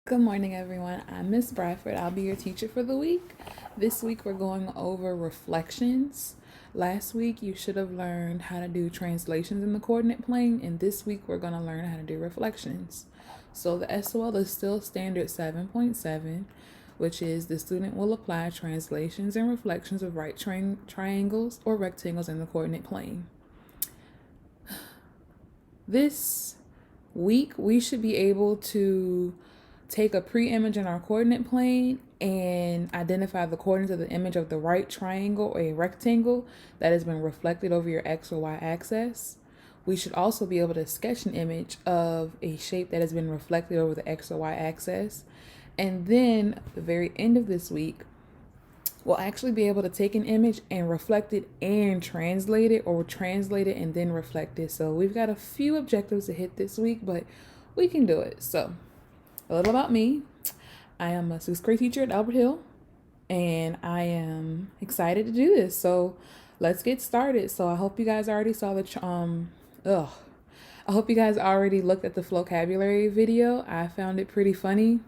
Good morning, everyone. I'm Miss Bradford. I'll be your teacher for the week. This week, we're going over reflections. Last week, you should have learned how to do translations in the coordinate plane, and this week, we're going to learn how to do reflections. So, the SOL is still standard 7.7, which is the student will apply translations and reflections of right triangles or rectangles in the coordinate plane. This week, we should be able to take a pre-image in our coordinate plane and identify the coordinates of the image of the right triangle or a rectangle that has been reflected over your X or Y axis. We should also be able to sketch an image of a shape that has been reflected over the X or Y axis. And then at the very end of this week, we'll actually be able to take an image and reflect it and translate it, or translate it and then reflect it. So we've got a few objectives to hit this week, but we can do it. So a little about me. I am a sixth grade teacher at Albert Hill, and I am excited to do this. So let's get started. So I hope you guys already saw I hope you guys already looked at the vocabulary video. I found it pretty funny,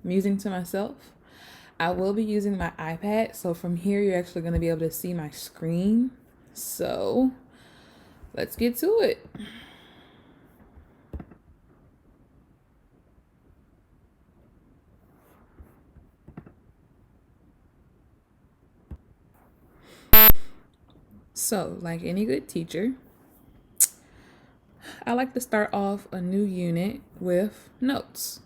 amusing to myself. I will be using my iPad, so from here you're actually going to be able to see my screen. So let's get to it. So, like any good teacher, I like to start off a new unit with notes.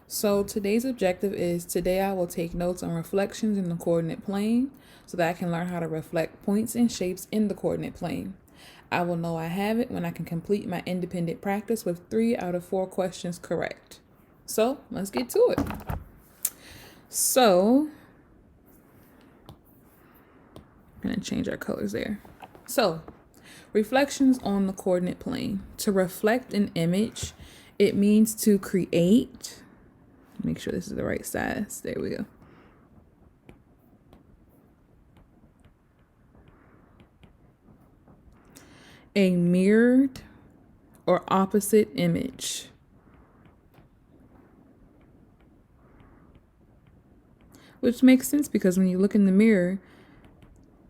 So today's objective is today I will take notes on reflections in the coordinate plane so that I can learn how to reflect points and shapes in the coordinate plane. I will know I have it when I can complete my independent practice with 3 out of 4 questions correct. So let's get to it. So I'm going to change our colors there. So reflections on the coordinate plane. To reflect an image, it means to create. Make sure this is the right size. There we go. A mirrored or opposite image. Which makes sense because when you look in the mirror,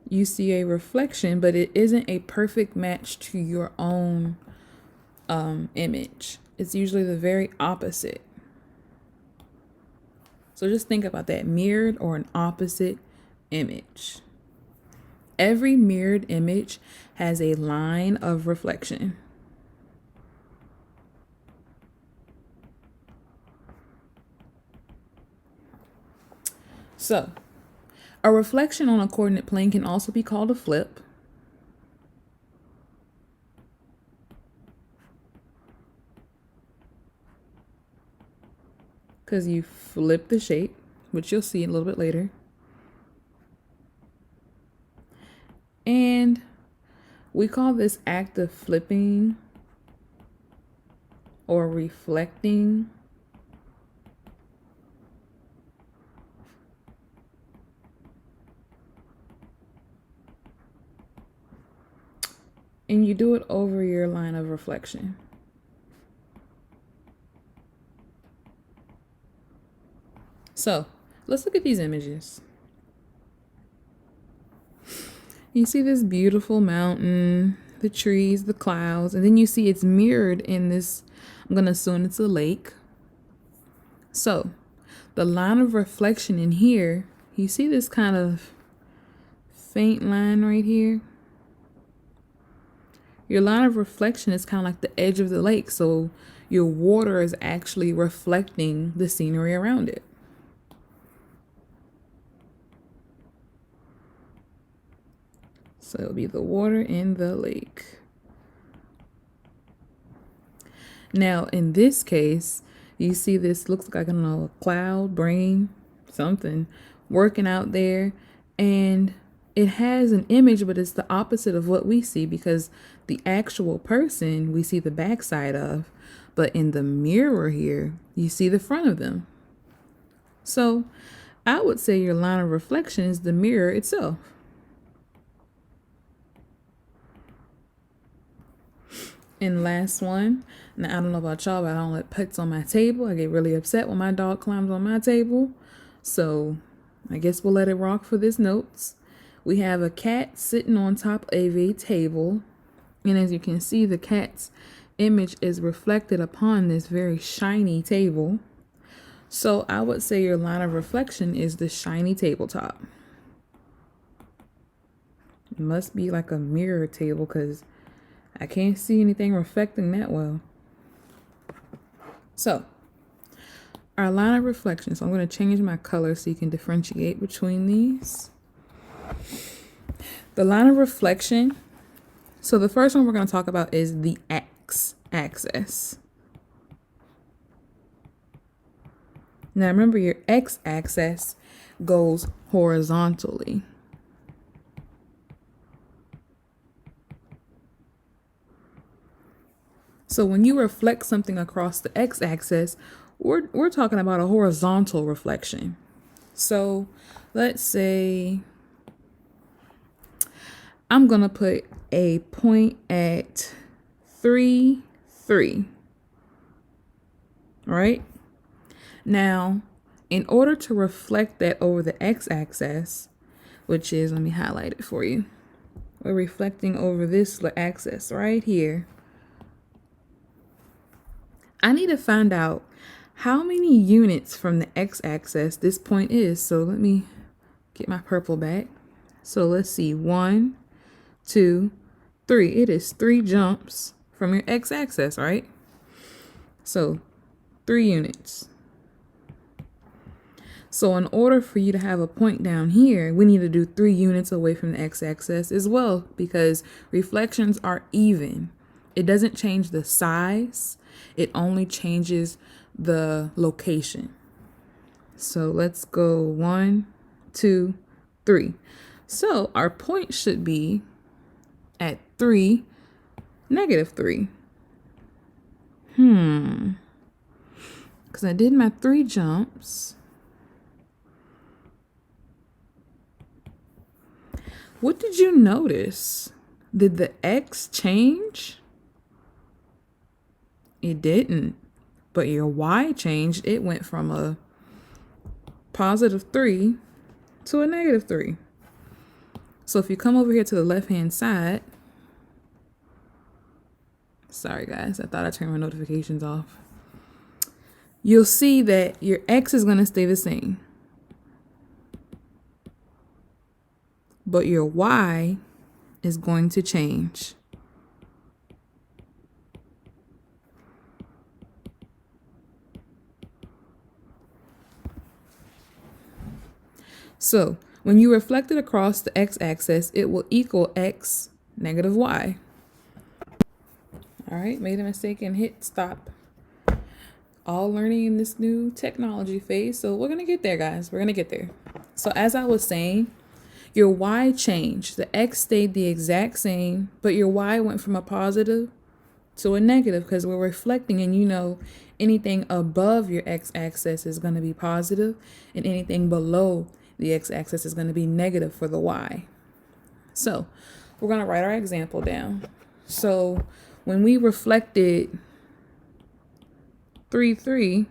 you see a reflection, but it isn't a perfect match to your own image. It's usually the very opposite. So just think about that, mirrored or an opposite image. Every mirrored image has a line of reflection. So, a reflection on a coordinate plane can also be called a flip. Because you flip the shape, which you'll see a little bit later. And we call this act of flipping or reflecting and you do it over your line of reflection. So let's look at these images. You see this beautiful mountain, the trees, the clouds, and then you see it's mirrored in this, I'm going to assume it's a lake. So the line of reflection in here, you see this kind of faint line right here? Your line of reflection is kind of like the edge of the lake, so your water is actually reflecting the scenery around it. So it'll be the water in the lake. Now, in this case, you see this looks like, I don't know, a cloud, brain, something working out there. And it has an image, but it's the opposite of what we see because the actual person we see the backside of. But in the mirror here, you see the front of them. So I would say your line of reflection is the mirror itself. And last one. Now, I don't know about y'all, but I don't let pets on my table. I get really upset when my dog climbs on my table. So I guess we'll let it rock for this notes. We have a cat sitting on top of a table. And as you can see, the cat's image is reflected upon this very shiny table. So I would say your line of reflection is the shiny tabletop. It must be like a mirror table because I can't see anything reflecting that well. So our line of reflection. So I'm going to change my color so you can differentiate between these. The line of reflection. So the first one we're going to talk about is the x-axis. Now remember, your x-axis goes horizontally. So when you reflect something across the x-axis, we're talking about a horizontal reflection. So let's say I'm going to put a point at 3, 3. Right? Now, in order to reflect that over the x-axis, which is, let me highlight it for you. We're reflecting over this axis right here. I need to find out how many units from the x-axis this point is. So let me get my purple back. So let's see, 1, 2, 3. It is 3 jumps from your x-axis, right? So 3 units. So in order for you to have a point down here, we need to do 3 units away from the x-axis as well, because reflections are even. It doesn't change the size. It only changes the location. So let's go 1, 2, 3. So our point should be at 3, -3. Because I did my 3 jumps. What did you notice? Did the x change? It didn't. But your y changed. It went from a +3 to a -3. So if you come over here to the left-hand side, sorry guys, I thought I turned my notifications off. You'll see that your x is going to stay the same. But your y is going to change. So when you reflect it across the x-axis, it will equal x -y. All right, made a mistake and hit stop. All learning in this new technology phase. So we're going to get there, guys. We're going to get there. So as I was saying, your y changed. The x stayed the exact same, but your y went from a positive to a negative because we're reflecting, and you know anything above your x-axis is going to be positive and anything below the x-axis is going to be negative for the y. So we're going to write our example down. So when we reflected 3, 3,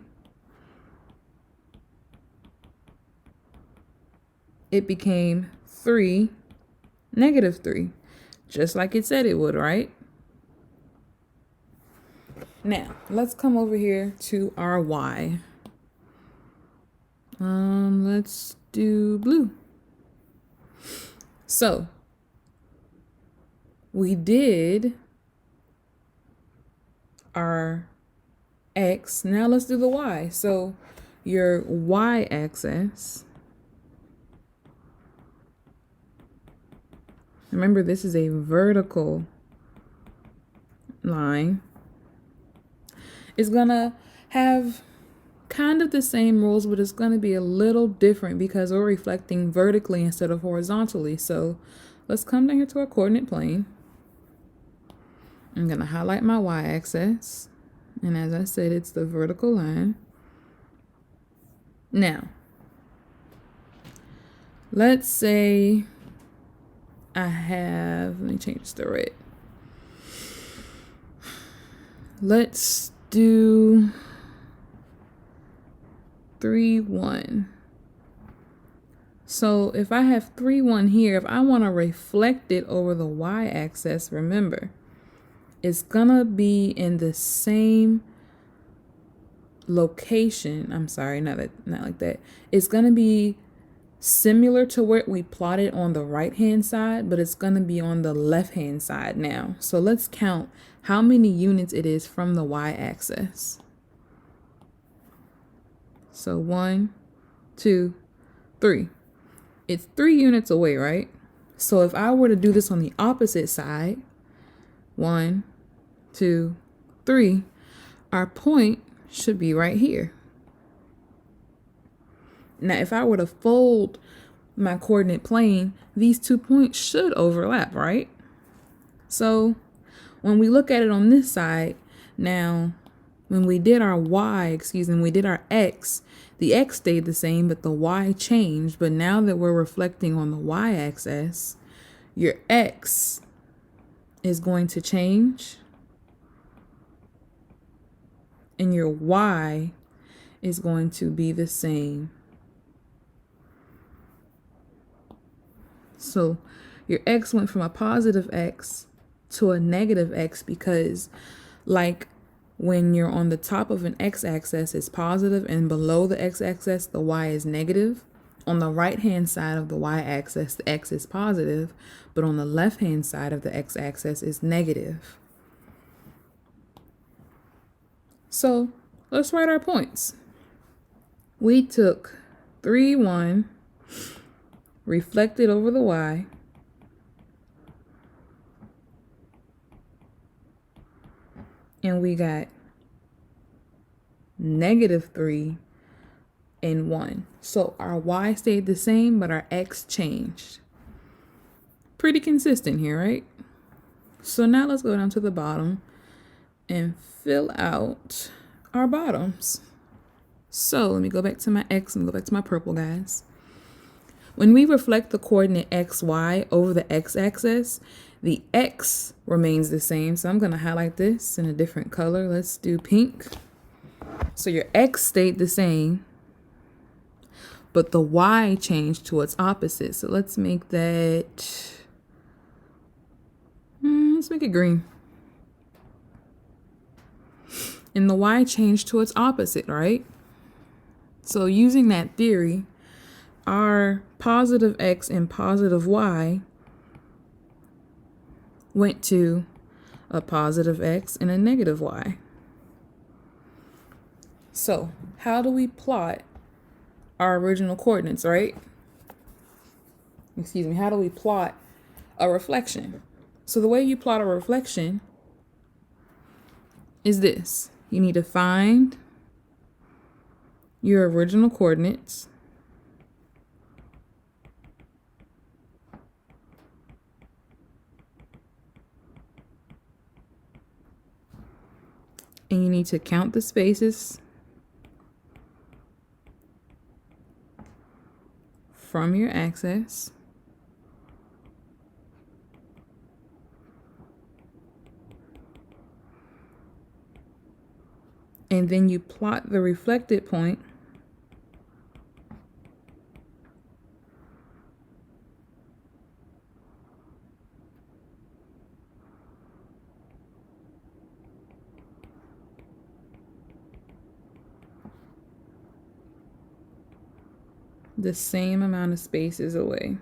it became 3, -3, just like it said it would, right? Now, let's come over here to our y. Let's do blue. So, we did our x. Now let's do the y. So, your y-axis. Remember, this is a vertical line. It's going to have kind of the same rules, but it's going to be a little different because we're reflecting vertically instead of horizontally. So let's come down here to our coordinate plane. I'm going to highlight my y-axis. And as I said, it's the vertical line. Now, let's say I have, let me change this to red. let's do 3, 1. So if I have 3, 1 here, if I want to reflect it over the y-axis, remember, it's gonna be in the same location. I'm sorry, not like that. It's gonna be similar to where we plotted on the right hand side, but it's gonna be on the left hand side now. So let's count how many units it is from the y-axis. So 1, 2, 3. It's 3 units away, right? So if I were to do this on the opposite side, 1, 2, 3, our point should be right here. Now, if I were to fold my coordinate plane, these 2 points should overlap, right? So when we look at it on this side, now, when we did our we did our x, the x stayed the same, but the y changed. But now that we're reflecting on the y-axis, your x is going to change, and your y is going to be the same. So your x went from a positive x to a negative x because, like, when you're on the top of an x-axis, it's positive, and below the x-axis, the y is negative. On the right-hand side of the y-axis, the x is positive, but on the left-hand side of the x-axis is negative. So let's write our points. We took 3, 1, reflected over the y, and we got -3 and 1. So our y stayed the same, but our x changed. Pretty consistent here, right? So now let's go down to the bottom and fill out our bottoms. So let me go back to my x and go back to my purple, guys. When we reflect the coordinate xy over the x-axis, the x remains the same. So I'm going to highlight this in a different color. Let's do pink. So your x stayed the same, but the y changed to its opposite. So let's make that, let's make it green. And the y changed to its opposite, right? So using that theory, our positive x and positive y went to a positive x and a negative y. So how do we plot our original coordinates, right? Excuse me, how do we plot a reflection? So the way you plot a reflection is this. You need to find your original coordinates, and you need to count the spaces from your axis. And then you plot the reflected point the same amount of spaces away.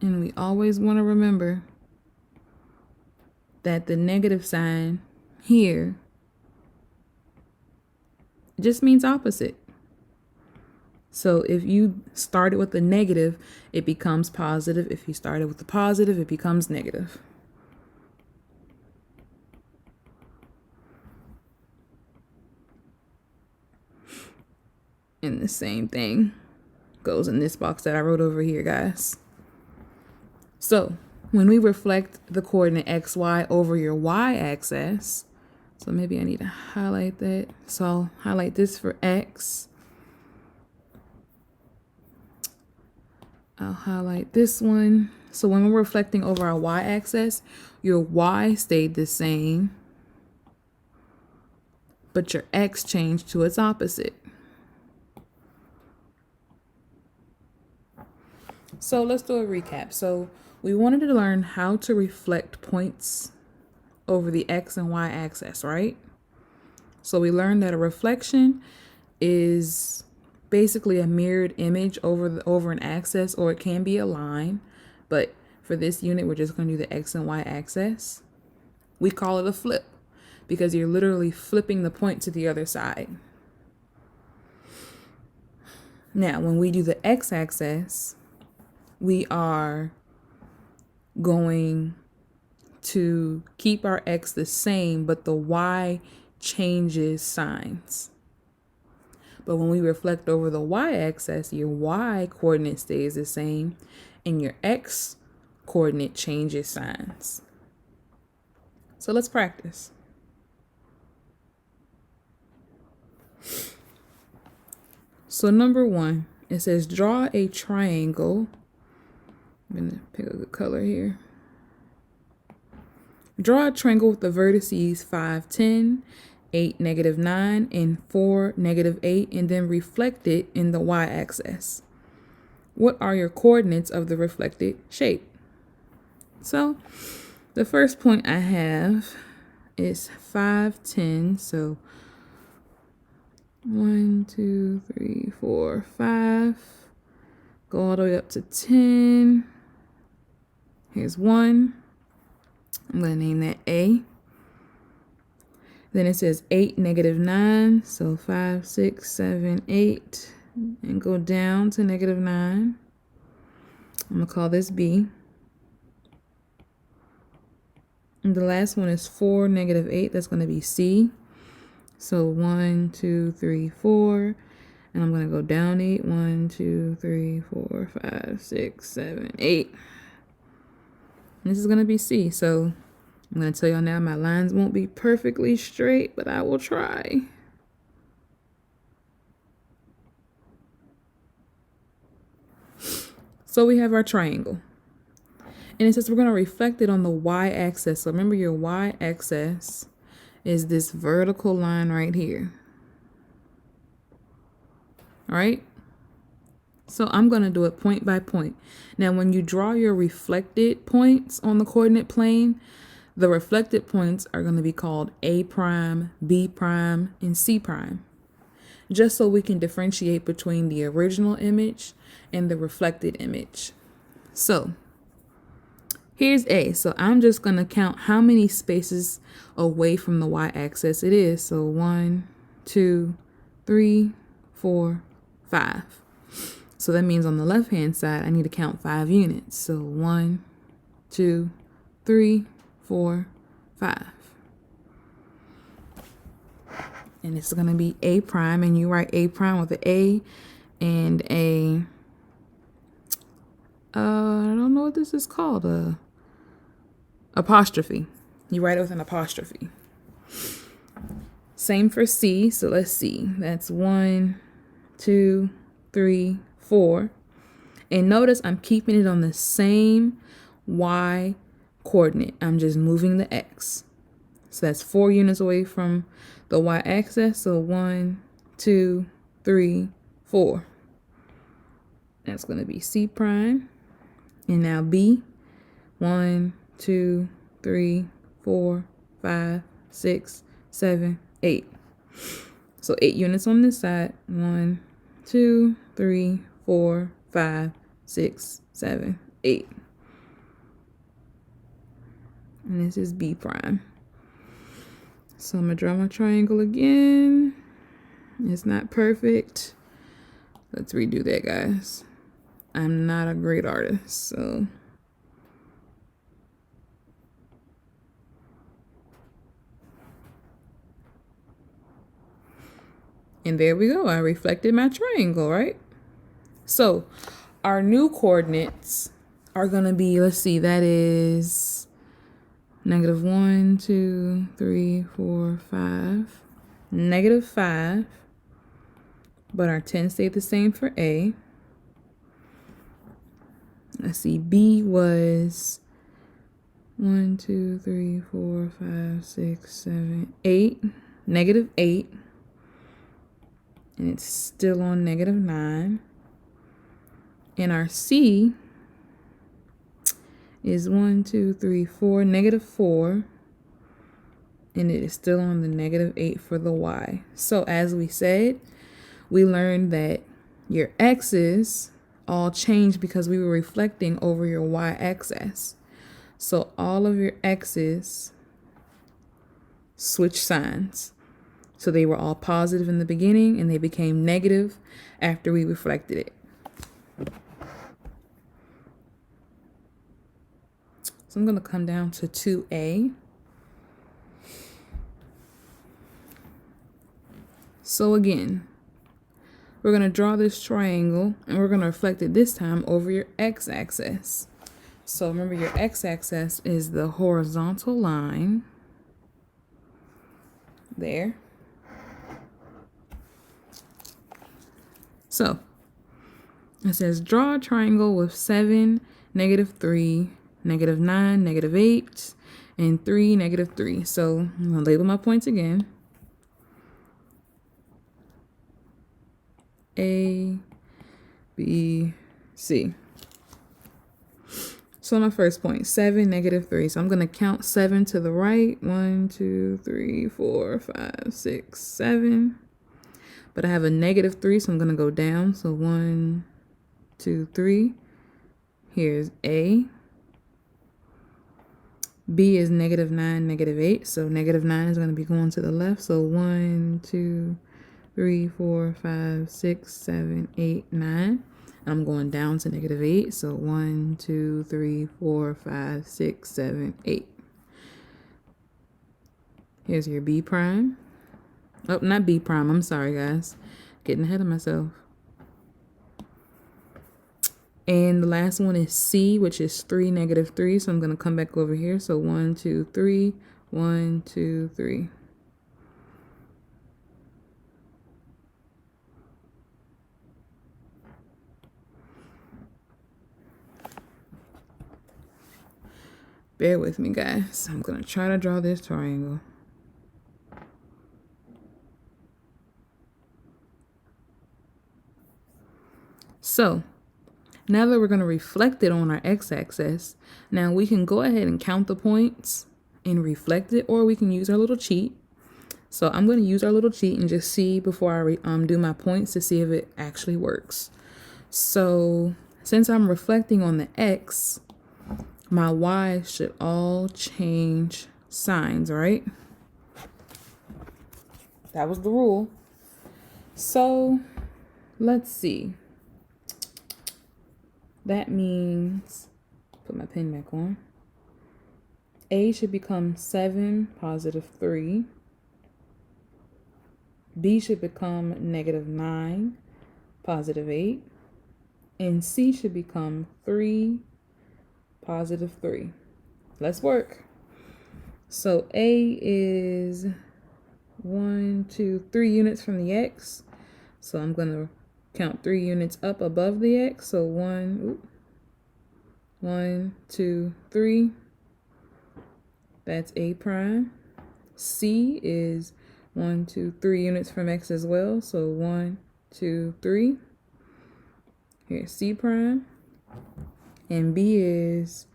And we always want to remember that the negative sign here just means opposite. So if you started with the negative, it becomes positive. If you started with the positive, it becomes negative. And the same thing goes in this box that I wrote over here, guys. So when we reflect the coordinate xy over your y-axis, So maybe I need to highlight that. So I'll highlight this for X. I'll highlight this one. So when we're reflecting over our y-axis, your y stayed the same, but your x changed to its opposite. So let's do a recap. So we wanted to learn how to reflect points over the x and y axis, right? So we learned that a reflection is basically a mirrored image over an axis, or it can be a line. But for this unit, we're just going to do the x and y axis. We call it a flip because you're literally flipping the point to the other side. Now, when we do the x axis, we are going to keep our x the same, but the y changes signs. But when we reflect over the y-axis, your y coordinate stays the same and your x coordinate changes signs. So let's practice. So number 1, it says draw a triangle. I'm going to pick a good color here. Draw a triangle with the vertices 5, 10, 8, -9, and 4, -8, and then reflect it in the y-axis. What are your coordinates of the reflected shape? So the first point I have is 5, 10. So 1, 2, 3, 4, 5. Go all the way up to 10. Here's 1. I'm going to name that A. Then it says 8, -9. So 5, 6, 7, 8. And go down to -9. I'm going to call this B. And the last one is 4, -8. That's going to be C. So 1, 2, 3, 4. And I'm going to go down 8. 1, 2, 3, 4, 5, 6, 7, 8. And this is going to be C. So I'm going to tell y'all now my lines won't be perfectly straight, but I will try. So we have our triangle. And it says we're going to reflect it on the y-axis. So remember, your y-axis is this vertical line right here. All right? So I'm going to do it point by point. Now, when you draw your reflected points on the coordinate plane, the reflected points are going to be called A prime, B prime, and C prime, just so we can differentiate between the original image and the reflected image. So here's A. So I'm just going to count how many spaces away from the y-axis it is. So 1, 2, 3, 4, 5. So that means on the left-hand side, I need to count 5 units. So 1, 2, 3, 4, 5. And it's going to be A prime, and you write A prime with an A and a, I don't know what this is called, apostrophe. You write it with an apostrophe. Same for C. So let's see. That's 1, 2, 3, 4. And notice I'm keeping it on the same Y coordinate. I'm just moving the X. So that's 4 units away from the y-axis. So 1, 2, 3, 4. That's going to be C prime. And now B. 1, 2, 3, 4, 5, 6, 7, 8. So 8 units on this side. 1, 2, 3, 4, 5, 6, 7, 8. And this is B prime. So I'm going to draw my triangle again. It's not perfect. Let's redo that, guys. I'm not a great artist, so. And there we go. I reflected my triangle, right? So our new coordinates are going to be, let's see, that is Negative 1, 2, 3, 4, 5. Negative 5. But our 10 stayed the same for A. Let's see, B was 1, 2, 3, 4, 5, 6, 7, 8. Negative 8. And it's still on negative 9. And our C is 1, 2, 3, 4, negative 4. And it is still on the negative 8 for the Y. So as we said, we learned that your X's all changed because we were reflecting over your Y-axis. So all of your X's switched signs. So they were all positive in the beginning and they became negative after we reflected it. So I'm going to come down to 2A. So again, we're going to draw this triangle and we're going to reflect it this time over your x-axis. So remember, your x-axis is the horizontal line there. So it says draw a triangle with 7, negative 3, negative 9, negative 8, and 3, negative 3. So I'm going to label my points again. A, B, C. So my first point, 7, negative 3. So I'm going to count 7 to the right. 1, 2, 3, 4, 5, 6, 7. But I have a negative 3, so I'm going to go down. So 1, 2, 3. Here's A. B is negative 9, negative 8. So negative 9 is going to be going to the left. So 1, 2, 3, 4, 5, 6, 7, 8, 9. I'm going down to negative 8. So 1, 2, 3, 4, 5, 6, 7, 8. Here's your B prime. Oh, not B prime. I'm sorry, guys. Getting ahead of myself. And the last one is C, which is 3, negative 3. So I'm going to come back over here. So 1, 2, 3, 1, 2, 3. Bear with me, guys. I'm going to try to draw this triangle. So now that we're going to reflect it on our x-axis, now we can go ahead and count the points and reflect it, or we can use our little cheat. So I'm going to use our little cheat and just see before I do my points to see if it actually works. So since I'm reflecting on the x, my y should all change signs, right? That was the rule. So let's see. That means, put my pen back on. A should become 7, positive 3. B should become negative 9, positive 8. And C should become 3, positive 3. Let's work. So A is 1, 2, 3 units from the x. So I'm going to count 3 units up above the x. So 1, 2, 3. That's A prime. C is 1, 2, 3 units from x as well. So 1, 2, 3. Here's C prime. And B is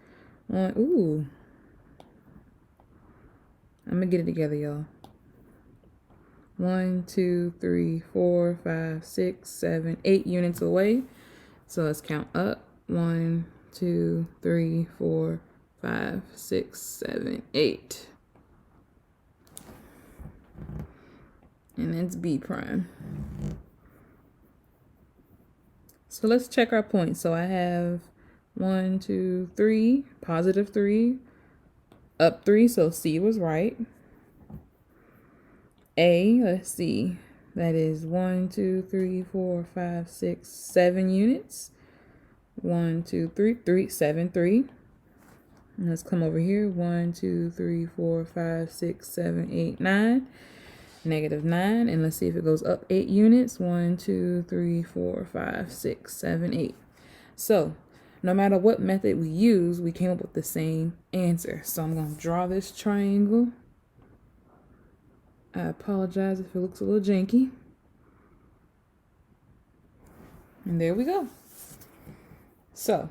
1. Ooh. I'm going to get it together, y'all. 1, 2, 3, 4, 5, 6, 7, 8 units away. So let's count up. 1, 2, 3, 4, 5, 6, 7, 8. And that's B prime. So let's check our points. So I have 1, 2, 3, positive 3, up 3. So C was right. A, let's see, that is 1, 2, 3, 4, 5, 6, 7 units. 1, 2, 3, 7, 3. And let's come over here. 1, 2, 3, 4, 5, 6, 7, 8, 9. -9. And let's see if it goes up 8 units. 1, 2, 3, 4, 5, 6, 7, 8. So no matter what method we use, we came up with the same answer. So I'm going to draw this triangle. I apologize if it looks a little janky. And there we go. So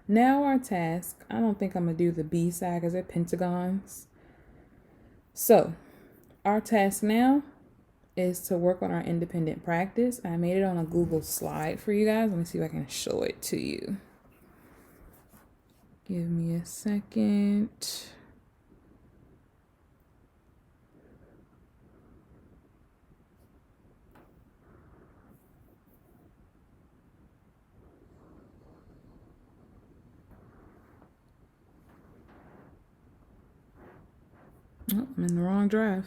now our task, I don't think I'm going to do the B side because they're pentagons. So our task now is to work on our independent practice. I made it on a Google slide for you guys. Let me see if I can show it to you. Give me a second. Oh, I'm in the wrong drive.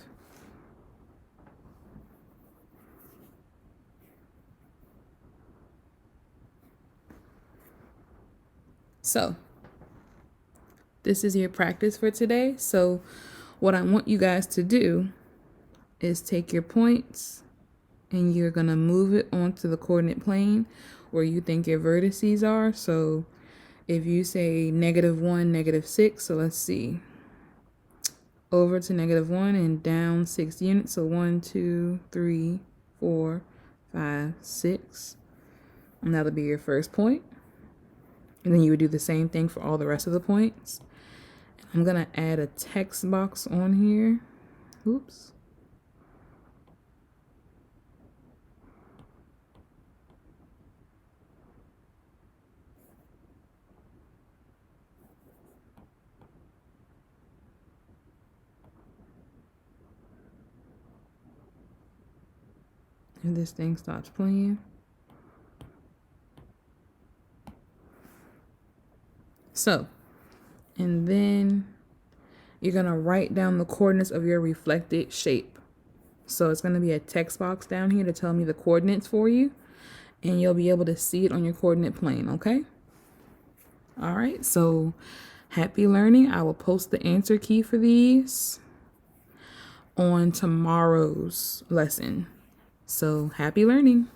So this is your practice for today. So what I want you guys to do is take your points and you're going to move it onto the coordinate plane where you think your vertices are. So if you say -1, -6, so let's see. Over to -1 and down 6 units. So 1, 2, 3, 4, 5, 6. And that'll be your first point. And then you would do the same thing for all the rest of the points. I'm going to add a text box on here. Oops. And this thing starts playing. So, and then you're going to write down the coordinates of your reflected shape. So it's going to be a text box down here to tell me the coordinates for you. And you'll be able to see it on your coordinate plane, okay? All right, so happy learning. I will post the answer key for these on tomorrow's lesson. So happy learning.